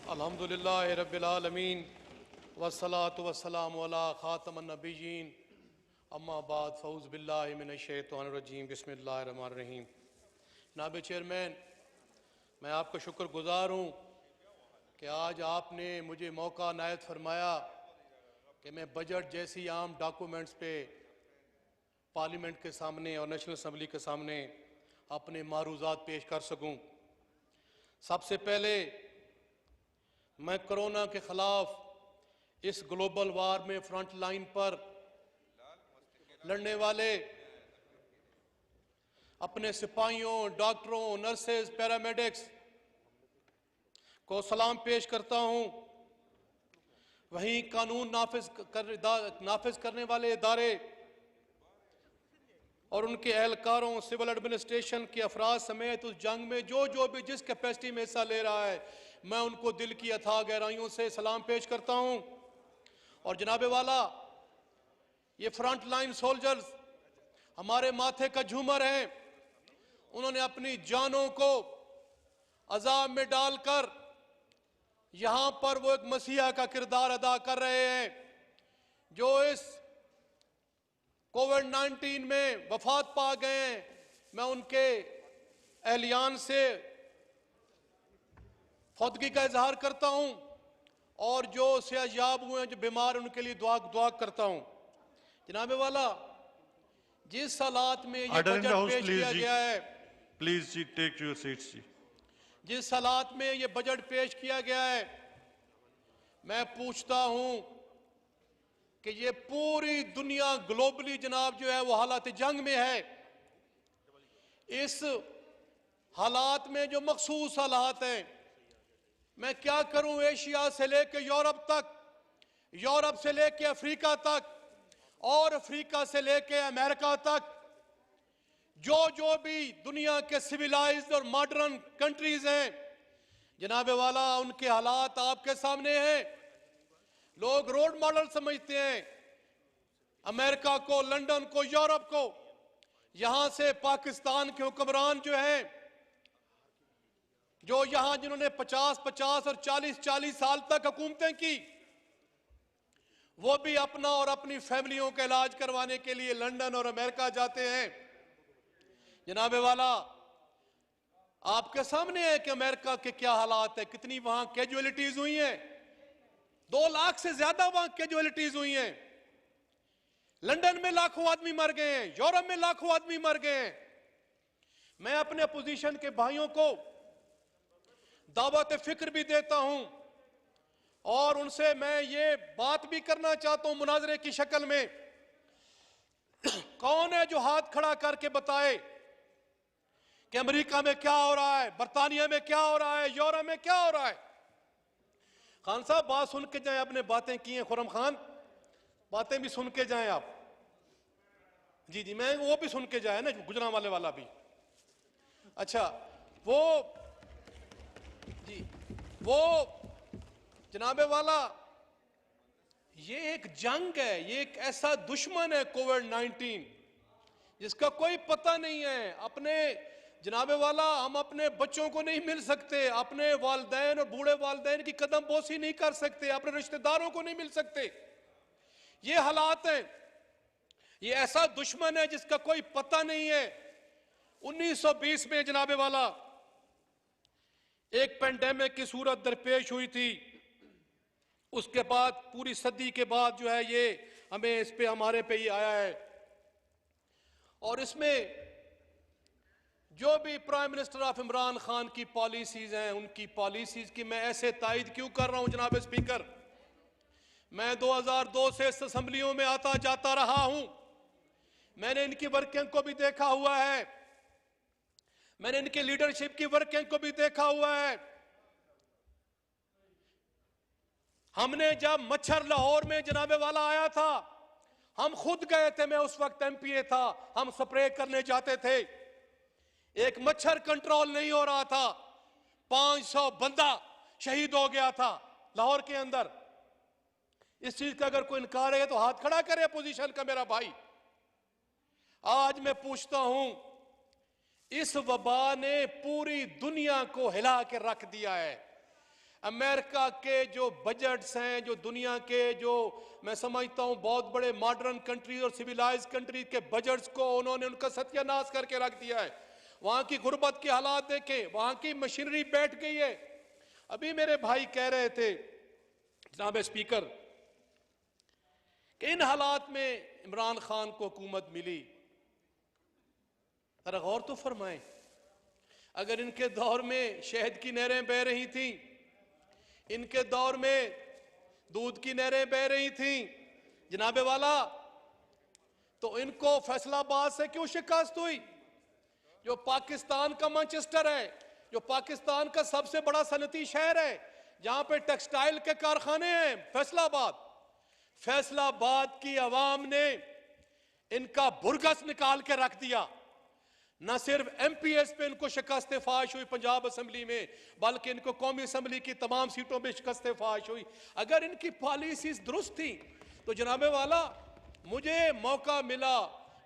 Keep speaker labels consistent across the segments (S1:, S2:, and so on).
S1: अल्हम्दुलिल्लाहि रब्बिल आलमीन वस्सलातु वस्सलामु अला खातमन नबिय्यीन अम्मा बाद फ़ऊज़ु बिल्लाहि मिनश शैतानिर रजीम बिस्मिल्लाहिर रहमानिर रहीम। जनाब चेयरमैन, मैं आपका शुक्रगुज़ार हूँ कि आज आपने मुझे मौका इनायत फरमाया कि मैं बजट जैसी आम डॉक्यूमेंट्स पे पार्लियामेंट के सामने और नेशनल असम्बली के सामने अपने मारूज़ात पेश कर सकूँ। सबसे पहले मैं कोरोना के ख़िलाफ़ इस ग्लोबल वार में फ्रंट लाइन पर लड़ने वाले अपने सिपाहियों, डॉक्टरों, नर्सेज, पैरामेडिक्स को सलाम पेश करता हूँ। वहीं कानून नाफिज करने वाले इदारे और उनके एहलकारों, सिविल एडमिनिस्ट्रेशन के अफराद समेत उस जंग में जो भी जिस कैपेसिटी में हिस्सा ले रहा है, मैं उनको दिल की अथाह गहराइयों से सलाम पेश करता हूँ। और जनाबे वाला, ये फ्रंट लाइन सोल्जर्स हमारे माथे का झूमर हैं। उन्होंने अपनी जानों को अजाब में डालकर यहाँ पर वो एक मसीहा का किरदार अदा कर रहे हैं, जो इस कोविड-19 में वफात पा गए हैं। मैं उनके एहलियान से फौतगी का इजहार करता हूँ और जो सेहतयाब हुए हैं, जो बीमार हैं, उनके लिए दुआ करता हूँ। जनाबे वाला, जिस हालात में ये बजट पेश किया गया है,
S2: प्लीज जी टेक योर सीट्स जी।
S1: जिस हालात में ये बजट पेश किया गया है, मैं पूछता हूं कि ये पूरी दुनिया ग्लोबली जनाब जो है वो हालात जंग में है। इस हालात में जो मखसूस हालात हैं, मैं क्या करूं, एशिया से लेकर यूरोप तक, यूरोप से लेकर अफ्रीका तक और अफ्रीका से लेकर अमेरिका तक, जो भी दुनिया के सिविलाइज्ड और मॉडर्न कंट्रीज हैं, जनाबे वाला, उनके हालात आपके सामने हैं। लोग रोड मॉडल समझते हैं अमेरिका को, लंदन को, यूरोप को। यहां से पाकिस्तान के हुक्मरान जो हैं, जो यहां जिन्होंने 50-50 और 40-40 साल तक हुकूमतें की, वो भी अपना और अपनी फैमिलियों का इलाज करवाने के लिए लंदन और अमेरिका जाते हैं। जनाबे वाला, आपके सामने है कि अमेरिका के क्या हालात है, कितनी वहां कैजुअलिटीज हुई हैं। 2 लाख से ज्यादा वहां कैजुअलिटीज हुई हैं। लंदन में लाखों आदमी मर गए हैं, यूरोप में लाखों आदमी मर गए हैं। मैं अपने अपोजिशन के भाइयों को दावत फिक्र भी देता हूं और उनसे मैं ये बात भी करना चाहता हूं मुनाजरे की शक्ल में, कौन है जो हाथ खड़ा करके बताए कि अमेरिका में क्या हो रहा है, बरतानिया में क्या हो रहा है, यूरोप में क्या हो रहा है। खान साहब, बात सुन के जाएं, आपने बातें की हैं, खुरम खान, बातें भी सुन के जाएं आप। जी, मैं वो भी सुन के जाए ना, गुजरांवाले वाला भी। अच्छा, वो जनाबे वाला, ये एक जंग है, ये एक ऐसा दुश्मन है कोविड-19 जिसका कोई पता नहीं है। अपने जनाबे वाला, हम अपने बच्चों को नहीं मिल सकते, अपने वालिदैन और बूढ़े वालिदैन की कदम बोसी नहीं कर सकते, अपने रिश्तेदारों को नहीं मिल सकते। ये हालात हैं। ये ऐसा दुश्मन है जिसका कोई पता नहीं है। 1920 में जनाबे वाला एक पेंडेमिक की सूरत दरपेश हुई थी। उसके बाद पूरी सदी के बाद जो है ये हमें इस पे हमारे पे ये आया है। और इसमें जो भी prime minister of Imran Khan की पॉलिसीज हैं, उनकी पॉलिसीज की मैं ऐसे तायद क्यों कर रहा हूं जनाब स्पीकर। मैं 2002 से इस असम्बलियों में आता जाता रहा हूं। मैंने इनकी वर्किंग को भी देखा हुआ है, मैंने इनकी लीडरशिप की वर्किंग को भी देखा हुआ है। हमने जब मच्छर लाहौर में जनाबे वाला आया था, हम खुद गए थे, मैं उस वक्त एमपीए था, हम स्प्रे करने जाते थे। एक मच्छर कंट्रोल नहीं हो रहा था, 500 बंदा शहीद हो गया था लाहौर के अंदर। इस चीज का अगर कोई इनकार है तो हाथ खड़ा करे अपोजिशन का मेरा भाई। आज मैं पूछता हूं, इस वबा ने पूरी दुनिया को हिला के रख दिया है। अमेरिका के जो बजट्स हैं, जो दुनिया के जो मैं समझता हूं बहुत बड़े मॉडर्न कंट्री और सिविलाइज कंट्री के बजट्स को उन्होंने उनका सत्यानाश करके रख दिया है। वहां की गुर्बत के हालात देखें, वहां की मशीनरी बैठ गई है। अभी मेरे भाई कह रहे थे जनाब स्पीकर कि इन हालात में इमरान खान को हुकूमत मिली। जरा गौर तो फरमाएं, अगर इनके दौर में शहद की नहरें बह रही थी, इनके दौर में दूध की नहरें बह रही थी जनाबे वाला, तो इनको फैसलाबाद से क्यों शिकस्त हुई? जो पाकिस्तान का मैनचेस्टर है, जो पाकिस्तान का सबसे बड़ा सनती शहर है, जहां पे टेक्सटाइल के कारखाने हैं, फैसलाबाद। फैसलाबाद की आवाम ने इनका बुरगस निकाल के रख दिया। न सिर्फ एमपीएस पे इनको शिकस्त फाश हुई पंजाब असेंबली में, बल्कि इनको कौमी असेंबली की तमाम सीटों में शिकस्त फाश हुई। अगर इनकी पॉलिसीज दुरुस्त थी तो जनाबे वाला मुझे मौका मिला,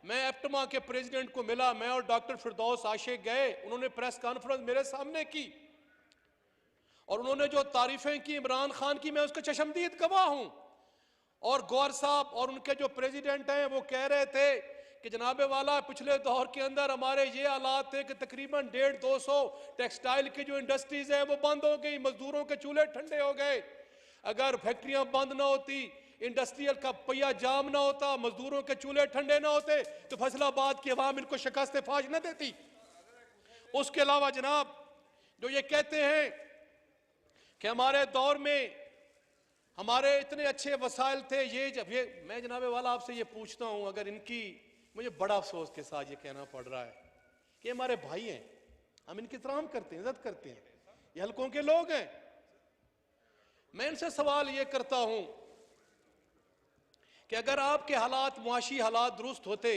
S1: मैं एप्टमा के प्रेसिडेंट को मिला, मैं और डॉक्टर फिरदौस आशिक गए, उन्होंने प्रेस कॉन्फ्रेंस मेरे सामने की और उन्होंने जो तारीफें की इमरान खान की, मैं उसका चशमदीद गवाह हूं। और गौर साहब और उनके जो प्रेसिडेंट हैं वो कह रहे थे कि जनाबे वाला पिछले दौर के अंदर हमारे ये हालात थे कि तकरीबन 150-200 टेक्सटाइल की जो इंडस्ट्रीज है वो बंद हो गई, मजदूरों के चूल्हे ठंडे हो गए। अगर फैक्ट्रियां बंद ना होती, इंडस्ट्रियल का पहिया जाम ना होता, मजदूरों के चूल्हे ठंडे ना होते, तो फैसलाबाद की अवाम इनको शिकस्त फाश न देती। उसके अलावा जनाब जो ये कहते हैं कि हमारे दौर में हमारे इतने अच्छे वसाइल थे, ये मैं जनाबे वाला आपसे ये पूछता हूं, अगर इनकी, मुझे बड़ा अफसोस के साथ ये कहना पड़ रहा है कि हमारे भाई हैं, हम इनकी इत्तराम करते हैं, इज्जत करते हैं, ये हल्कों के लोग हैं। मैं इनसे सवाल ये करता हूं कि अगर आपके हालात, मुआशी हालात दुरुस्त होते,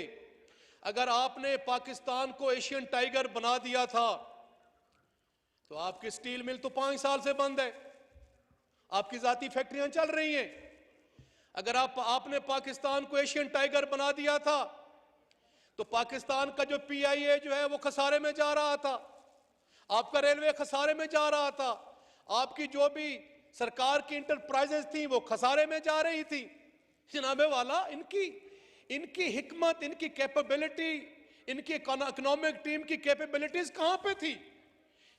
S1: अगर आपने पाकिस्तान को एशियन टाइगर बना दिया था, तो आपकी स्टील मिल तो 5 साल से बंद है, आपकी जाती फैक्ट्रियां चल रही हैं। अगर आपने पाकिस्तान को एशियन टाइगर बना दिया था, तो पाकिस्तान का जो पीआईए जो है वो खसारे में जा रहा था, आपका रेलवे खसारे में जा रहा था, आपकी जो भी सरकार की इंटरप्राइजेस थी वो खसारे में जा रही थी। जनाबे वाला इनकी हिकमत, इनकी कैपेबिलिटी, इनकी इकोनॉमिक टीम की कैपेबिलिटीज कहां पे थी?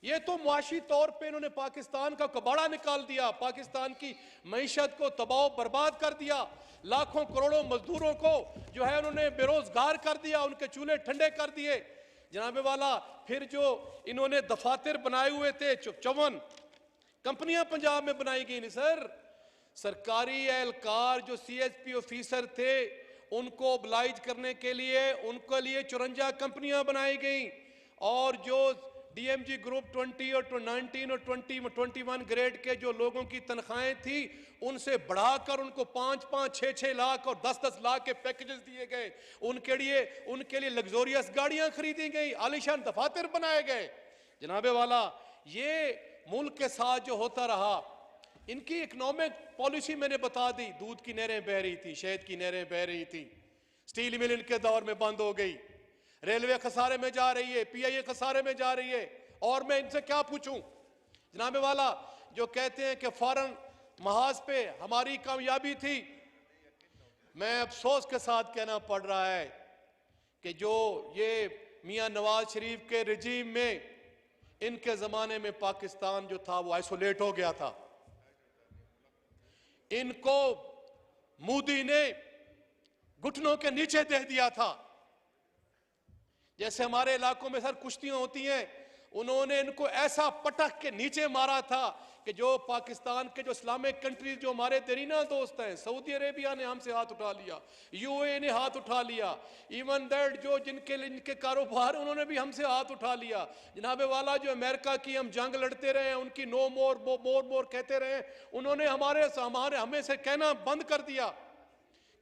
S1: ये तो मुआशी तौर पे इन्होंने पाकिस्तान का कबाड़ा निकाल दिया, पाकिस्तान की मईशत को तबाह बर्बाद कर दिया, लाखों करोड़ों मजदूरों को जो है उन्होंने बेरोजगार कर दिया, उनके चूल्हे ठंडे कर दिए। जनाबे वाला फिर जो इन्होंने दफातर बनाए हुए थे, 54 कंपनियां पंजाब में बनाई गई नहीं सर, सरकारी एहलकार जो सीएचपी ऑफिसर थे उनको ओबलाइज करने के लिए उनके लिए 54 कंपनियां बनाई गई, और जो डीएमजी ग्रुप 20 और 19 और 21 ग्रेड के जो लोगों की तनख्वाहें थी उनसे बढ़ाकर उनको 5-5, 6-6 लाख और 10-10 लाख के पैकेजेस दिए गए। उनके लिए लग्जोरियस गाड़ियां खरीदी गई, आलीशान दफातर बनाए गए। जनाबे वाला ये मुल्क के साथ जो होता रहा, इनकी इकोनॉमिक पॉलिसी मैंने बता दी, दूध की नहरें बह रही थी, शहद की नहरें बह रही थी, स्टील मिल इनके दौर में बंद हो गई, रेलवे खसारे में जा रही है, पीआईए खसारे में जा रही है। और मैं इनसे क्या पूछूं जनाबे वाला, जो कहते हैं कि फॉरेन महाज पे हमारी कामयाबी थी, मैं अफसोस के साथ कहना पड़ रहा है कि जो ये मियां नवाज शरीफ के रिजीम में, इनके जमाने में पाकिस्तान जो था वो आइसोलेट हो गया था। इनको मोदी ने घुटनों के नीचे दे दिया था। जैसे हमारे इलाकों में सर कुश्तियां होती हैं, उन्होंने इनको ऐसा पटक के नीचे मारा था कि जो पाकिस्तान के जो इस्लामिक कंट्रीज जो हमारे देरीना दोस्त हैं, सऊदी अरेबिया ने हमसे हाथ उठा लिया, यूएई ने हाथ उठा लिया, इवन दैट जो जिनके कारोबार उन्होंने भी हमसे हाथ उठा लिया। जनाबे वाला जो अमेरिका की हम जंग लड़ते रहे, उनकी नो मोर कहते रहे, उन्होंने हमें से कहना बंद कर दिया।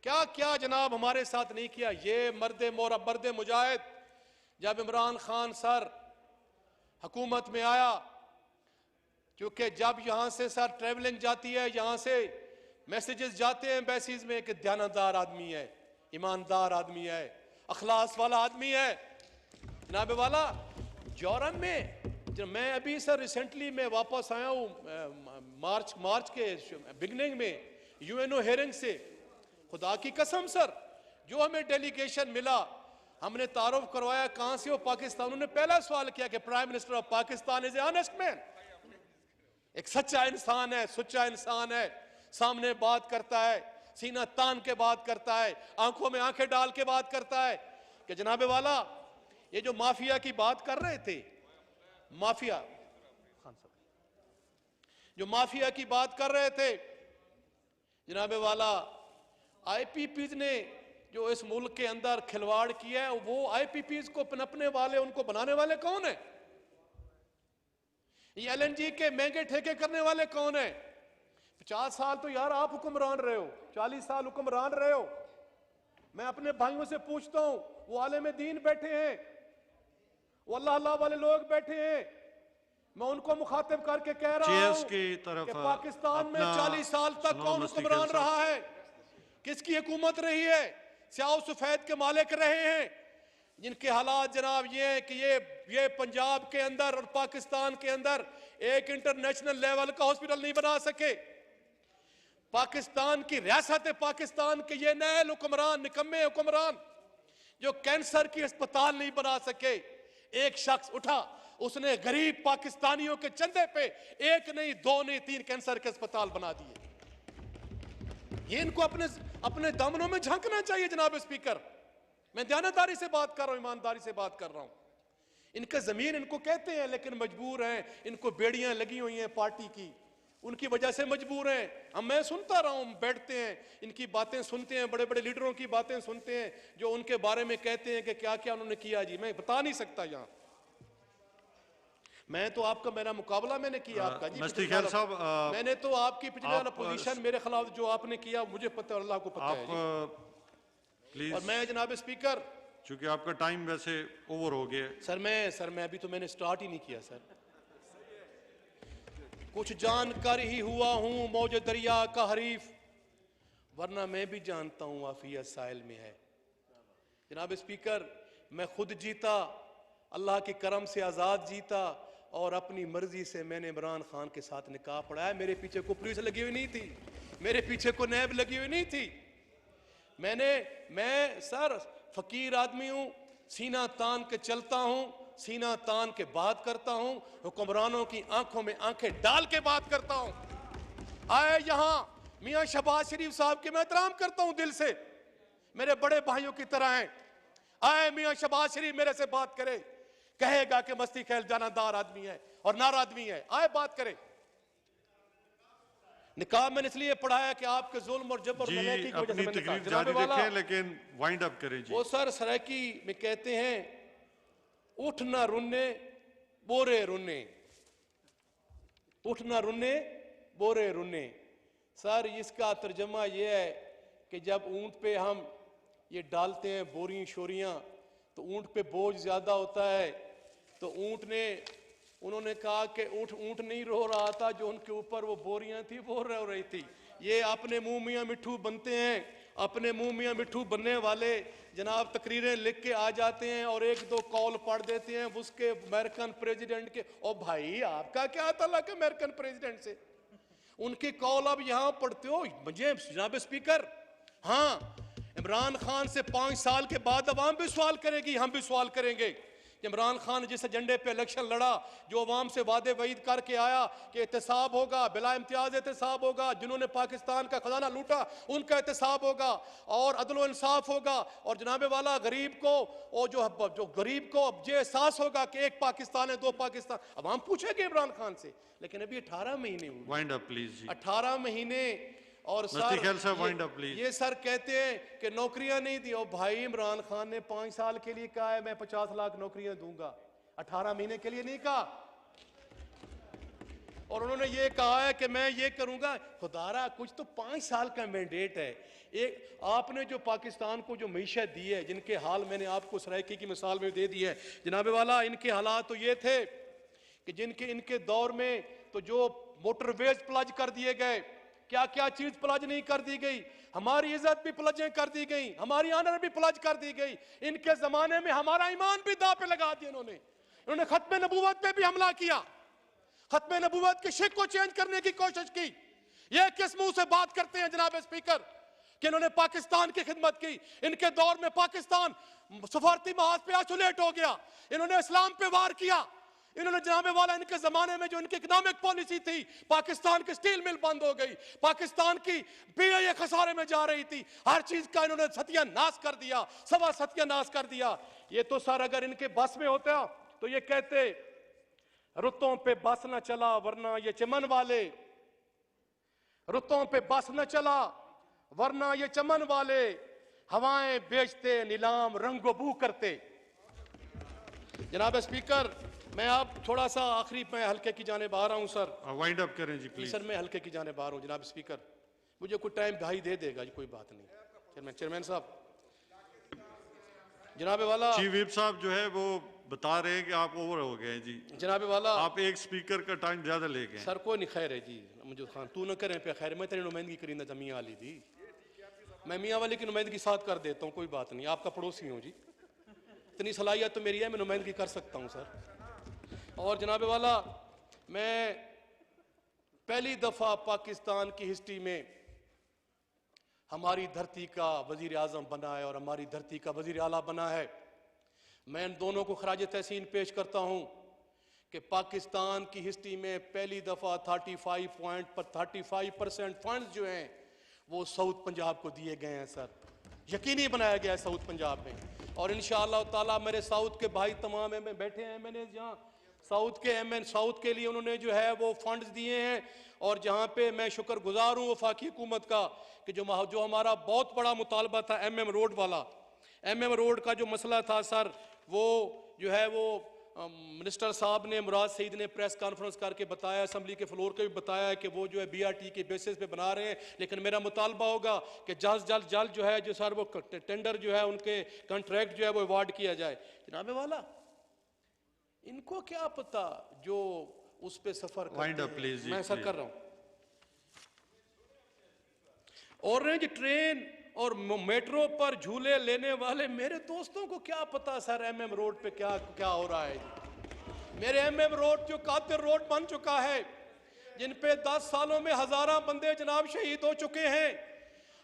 S1: क्या क्या जनाब हमारे साथ नहीं किया। ये मर्द मुजाहिद जब इमरान खान सर हुकूमत में आया, क्योंकि जब यहां से सर ट्रेवलिंग जाती है, यहां से मैसेजेस जाते हैं एम्बेसीज में कि ध्यानदार आदमी है, ईमानदार आदमी है, अखलास वाला आदमी है। जनाबे वाला जौरन में जब मैं अभी सर रिसेंटली मैं वापस आया हूँ मार्च के बिगनिंग में यूएनओ हेयरिंग से। खुदा की कसम सर, जो हमें डेलीगेशन मिला, हमने तारुफ करवाया कहां से हो, पाकिस्तान। उन्होंने पहला सवाल किया कि prime minister of Pakistan is a honest man, एक सच्चा इंसान है, सुच्चा इंसान है, सामने बात करता है, सीना तान के बात करता है, आंखों में आंखें डाल के बात करता है कि जनाबे वाला ये जो माफिया की बात कर रहे थे, माफिया जो माफिया की बात कर रहे थे जनाबे वाला, आईपीपीज ने जो इस मुल्क के अंदर खिलवाड़ किया है, वो आईपीपीज को पनपने वाले, उनको बनाने वाले कौन है? ये एलएनजी के महंगे ठेके करने वाले कौन है? 50 साल तो यार आप हुक्मरान रहे हो, 40 साल हुक्मरान रहे हो। मैं अपने भाइयों से पूछता हूं, वो आलिम दीन बैठे हैं, वो अल्लाह अल्लाह वाले लोग बैठे हैं, मैं उनको मुखातिब करके कह रहा
S2: चेयर्स
S1: हूं
S2: की तरफ
S1: कि पाकिस्तान में
S2: अपना
S1: 40 साल तक
S2: सुनो
S1: कौन
S2: मुफ्ती
S1: हुक्मरान
S2: खैल साहब।
S1: रहा है? किसकी हुकूमत रही है? स्याह सफेद के मालिक रहे हैं, जिनके हालात जनाब ये हैं कि ये पंजाब के अंदर और पाकिस्तान के अंदर एक इंटरनेशनल लेवल का हॉस्पिटल नहीं बना सके। पाकिस्तान की रियासत पाकिस्तान के ये नए हुक्मरान, निकम्मे हुक्मरान, जो कैंसर की अस्पताल नहीं बना सके। एक शख्स उठा, उसने गरीब पाकिस्तानियों के चंदे पे 1 नहीं 2 नहीं 3 कैंसर के अस्पताल बना दिए। ये इनको अपने दामनों में झांकना चाहिए जनाब स्पीकर। मैं दयानतदारी से बात कर रहा हूं, ईमानदारी से बात कर रहा हूं। इनका जमीन इनको कहते हैं, लेकिन मजबूर हैं, इनको बेड़ियां लगी हुई हैं पार्टी की, उनकी वजह से मजबूर हैं। मैं सुनता रहा हूं, बैठते हैं, इनकी बातें सुनते हैं, बड़े बड़े लीडरों की बातें सुनते हैं, जो उनके बारे में कहते हैं कि क्या क्या उन्होंने किया। जी मैं बता नहीं सकता यहां, मैं तो आपका, मेरा मुकाबला मैंने किया आपका जी।
S2: मुफ्ती खैल साहब,
S1: मैंने तो आपकी पिछले वाला पोजीशन मेरे खिलाफ जो आपने किया, मुझे पता है, अल्लाह को पता है जी।
S2: प्लीज,
S1: और मैं जनाब स्पीकर,
S2: चूंकि आपका टाइम वैसे ओवर हो गया है।
S1: सर मैं अभी तो मैंने स्टार्ट ही नहीं किया सर। कुछ जानकर ही हुआ हूं मौज दरिया का हरीफ, वरना मैं भी जानता हूं आफियत साहिल में है। जनाब स्पीकर, मैं खुद जीता, अल्लाह के करम से आज़ाद जीता, और अपनी मर्जी से मैंने इमरान खान के साथ निकाह पढ़ाया। मेरे पीछे को पुलिस लगी हुई नहीं थी, मेरे पीछे को नैब लगी हुई नहीं थी। मैं सर फकीर आदमी हूं, सीना तान के चलता हूं, सीना तान के बात करता हूं, हुक्मरानों की आंखों में आंखें डाल के बात करता हूं। आए यहां मियां शहबाज शरीफ साहब के मैं एहतराम करता हूं दिल से, मेरे बड़े भाइयों की तरह हैं। आए मियां शहबाज शरीफ मेरे से बात करे, कहेगा कि मस्ती खैल जानदार आदमी है और नार आदमी है, आए बात करे। निकाह मैंने इसलिए पढ़ाया कि आपके जुल्म और जबर
S2: जी,
S1: की वजह
S2: अपनी
S1: से
S2: तकरीर जारी रखें, लेकिन वाइंड अप करें जी।
S1: वो सर सरायकी में कहते हैं, उठ ना रुन्ने बोरे रुन्ने, उठ ना रुन्ने बोरे रुन्ने। सर इसका तर्जमा यह है कि जब ऊंट पे हम ये डालते हैं बोरी शोरियां, तो ऊंट पे बोझ ज्यादा होता है, तो उन्होंने कहा कि ऊंट नहीं रो रहा था, जो उनके ऊपर वो बोरियां थी वो रो रही थी। ये अपने मुंह मियां मिट्ठू बनते हैं, अपने मुंह मियां मिट्ठू बनने वाले जनाब तकरीरें लिख के आ जाते हैं और 1-2 कॉल पढ़ देते हैं उसके अमेरिकन प्रेसिडेंट के। और भाई आपका क्या ताल्लुक है अमेरिकन प्रेसिडेंट से? उनकी कॉल अब यहां पढ़ते हो मुझे जनाब स्पीकर। हाँ, इमरान खान से 5 साल के बाद अवाम भी सवाल करेगी, हम भी सवाल करेंगे। इमरान खान जिस एजेंडे पे इलेक्शन लड़ा, जो अवाम से वादे वईद करके आया कि एहतसाब होगा, बिला इम्तियाज एहतसाब होगा, जिन्होंने पाकिस्तान का खजाना लूटा उनका एहतसाब होगा, और अदल इंसाफ होगा, और जनाबे वाला गरीब को, और जो गरीब को अब ये एहसास होगा कि एक पाकिस्तान है, 2 पाकिस्तान। अवाम पूछेगी इमरान खान से, लेकिन अभी 18 महीने हुए,
S2: वाइंड अप प्लीज जी।
S1: 18 महीने। और
S2: मुफ्ती खैल साहब, वाइंड अप
S1: सर
S2: प्लीज।
S1: ये सर कहते हैं कि नौकरियां नहीं दी। और भाई इमरान खान ने 5 साल के लिए कहा है मैं 50 लाख नौकरियां दूंगा, 18 महीने के लिए नहीं कहा। और उन्होंने ये कहा है कि मैं ये करूंगा। खुदारा कुछ तो 5 साल का मैंडेट है। एक आपने जो पाकिस्तान को जो मईशत दी है, जिनके हाल मैंने आपको सरायकी की मिसाल में दे दी है जनाबे वाला, इनके हालात तो ये थे कि इनके दौर में तो जो मोटरवेज प्लज कर दिए गए, क्या क्या चीज प्लज नहीं कर दी गई, हमारी इज्जत भी प्लजें कर दी गई, हमारी आनर भी प्लज कर दी गई। इनके जमाने में हमारा ईमान भी दांव पे लगा दिया इन्होंने।
S3: इन्होंने खत्म नबूवत पे भी हमला किया, खत्म नबूवत के शिक को चेंज करने की कोशिश की। ये किस मुंह से बात करते हैं जनाब स्पीकर कि इन्होंने पाकिस्तान की खिदमत की? इनके दौर में पाकिस्तान सफारती महाज पे आइसोलेट हो गया, इन्होंने इस्लाम पे वार किया, इन्होंने जनाबे वाला इनके जमाने में जो इनकी इकोनॉमिक पॉलिसी थी, पाकिस्तान की स्टील मिल बंद हो गई, पाकिस्तान की बीआईए खसारे में जा रही थी, हर चीज का इन्होंने सत्यानाश कर दिया, सवा सत्यानाश कर दिया। ये तो सर अगर इनके बस में होता तो ये कहते रुतों पे बस न चला वरना ये चमन वाले, रुतों पे बस न चला वरना ये चमन वाले, हवाएं बेचते नीलाम रंगो बू करते। जनाब स्पीकर, मैं अब थोड़ा सा आखिरी मैं हल्के की जाने बाहर आऊं सर।
S2: वाइंड अप करें जी प्लीज।
S3: सर मैं हल्के की जाने बाहर हूं जनाब स्पीकर, मुझे कोई टाइम भाई दे देगा जी, कोई बात नहीं। चेयरमैन साहब, जनाबे वाला
S2: चीफ व्हिप साहब जो है वो बता रहे हैं कि आप ओवर हो गए जी,
S3: जनाबे वाला
S2: आप एक स्पीकर का टाइम ज्यादा ले गए।
S3: सर कोई नहीं, खैर है जी मुझे खान तू न करें पे खैर, मैं तेरी नुमाइंदगी करींदा था मियाँ वाली दी, मैं मियाँ वाली की नुमाइंदगी साथ कर देता हूँ, कोई बात नहीं, आपका पड़ोसी हूँ जी, इतनी सलाहियत तो मेरी है, मैं नुमाइंदगी कर सकता हूँ सर। और जनाबे वाला, मैं पहली दफा पाकिस्तान की हिस्ट्री में हमारी धरती का वजीर आजम बना है और हमारी धरती का वजीर आला बना है। मैं इन दोनों को खराज तहसीन पेश करता हूं कि पाकिस्तान की हिस्ट्री में पहली दफा 35% फंड्स जो हैं वो साउथ पंजाब को दिए गए हैं सर, यकीनी बनाया गया है साउथ पंजाब में। और इंशाअल्लाह ताला मेरे साउथ के भाई तमाम में बैठे हैं, मैंने जहाँ साउथ के लिए उन्होंने जो है वो फंड्स दिए हैं, और जहाँ पे मैं शुक्रगुजार हूँ वफाकी हुकूमत का कि जो हमारा बहुत बड़ा मुतालबा था MM रोड वाला, MM रोड का जो मसला था सर, वो जो है वो मिनिस्टर साहब ने, मुराद सईद ने प्रेस कॉन्फ्रेंस करके बताया, असेंबली के फ्लोर पे भी बताया है कि वो जो है BRT के बेसिस पे बना रहे हैं, लेकिन मेरा मुतालबा होगा कि जल्द जो है जो सर वो टेंडर जो है उनके कॉन्ट्रैक्ट जो है वो अवार्ड किया जाए। जनाबे वाला, इनको क्या पता जो उस पे सफर करते हैं, मैं सर कर रहा हूं, ऑरेंज ट्रेन और मेट्रो पर झूले लेने वाले मेरे दोस्तों को क्या पता सर MM रोड पे क्या क्या हो रहा है। मेरे MM रोड जो कादिर रोड बन चुका है, जिन पे 10 सालों में हजारों बंदे जनाब शहीद हो चुके हैं,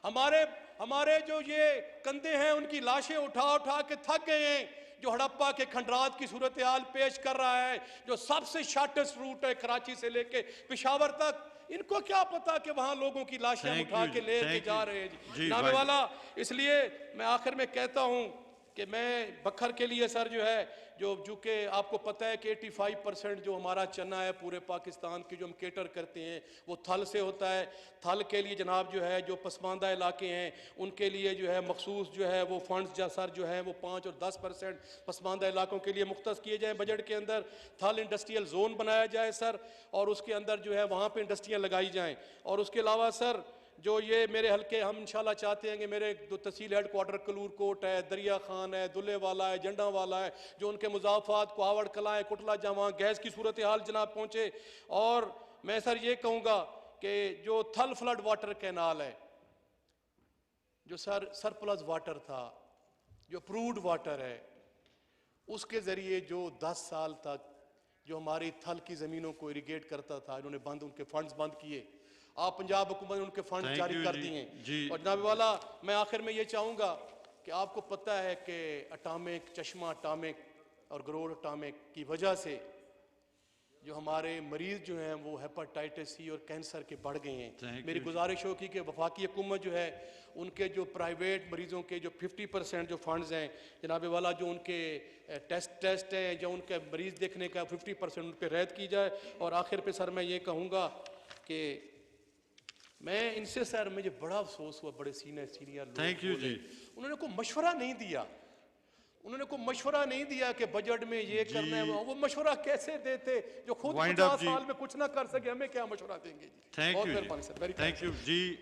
S3: हमारे जो ये कंधे हैं उनकी लाशें उठा उठा के थक गए हैं, जो हड़प्पा के खंडरात की सूरत हाल पेश कर रहा है, जो सबसे शॉर्टेस्ट रूट है कराची से लेके पेशावर तक, इनको क्या पता कि वहां लोगों की लाशें उठा के लेके जा रहे हैं जी नामे वाला। इसलिए मैं आखिर में कहता हूं कि मैं बखर के लिए सर जो है जो कि आपको पता है कि 85% जो हमारा चना है पूरे पाकिस्तान की जो हम केटर करते हैं वो थल से होता है। थल के लिए जनाब जो है जो पसमानदा इलाके हैं उनके लिए जो है मखसूस जो है वो फंड्स सर जो है वो 5 और 10% पसमानदा इलाकों के लिए मुख्तस किए जाएँ बजट के अंदर। थल इंडस्ट्रियल जोन बनाया जाए सर, और उसके अंदर जो है वहाँ पर इंडस्ट्रियाँ लगाई जाएँ। और उसके अलावा सर जो ये मेरे हल्के हम इंशाल्लाह चाहते हैं कि मेरे जो तहसील हेडक्वार्टर कलूर कोट है, दरिया खान है, दुल्ले वाला है, जंडा वाला है, जो उनके मुजाफात कुआवड़ कला है, कुटला जहाँ गैस की सूरत हाल जनाब पहुँचे। और मैं सर ये कहूँगा कि जो थल फ्लड वाटर कैनाल है, जो सर सरप्लस वाटर था, जो अप्रूव्ड वाटर है, उसके ज़रिए जो 10 साल तक जो हमारी थल की ज़मीनों को इरिगेट करता था, इन्होंने उनके फंड्स बंद किए। आप पंजाब हुकूमत ने उनके फंड जारी कर दिए। और जनाब वाला, मैं आखिर में ये चाहूँगा कि आपको पता है कि अटामिक, चश्मा अटामिक और गरोड़ अटामिक की वजह से जो हमारे मरीज़ जो हैं वो हेपेटाइटिस C और कैंसर के बढ़ गए हैं। मेरी गुजारिश होगी कि वफाकी हुकूमत जो है उनके जो प्राइवेट मरीज़ों के जो 50% जो फंड्स हैं जनाब वाला, जो उनके टेस्ट हैं, जो उनके मरीज़ देखने का 50% उन पर रैद की जाए। और आखिर पे सर मैं ये कहूँगा कि मैं इनसे सर मुझे बड़ा अफसोस हुआ, बड़े सीनियर लोग जी, उन्होंने कोई मशवरा नहीं दिया, उन्होंने कोई मशवरा नहीं दिया कि बजट में ये करना है। वो मशवरा कैसे देते जो खुद 50 साल में कुछ ना कर सके, हमें क्या मशवरा देंगे जी। बहुत मेहरबानी सर,
S2: थैंक यू जी।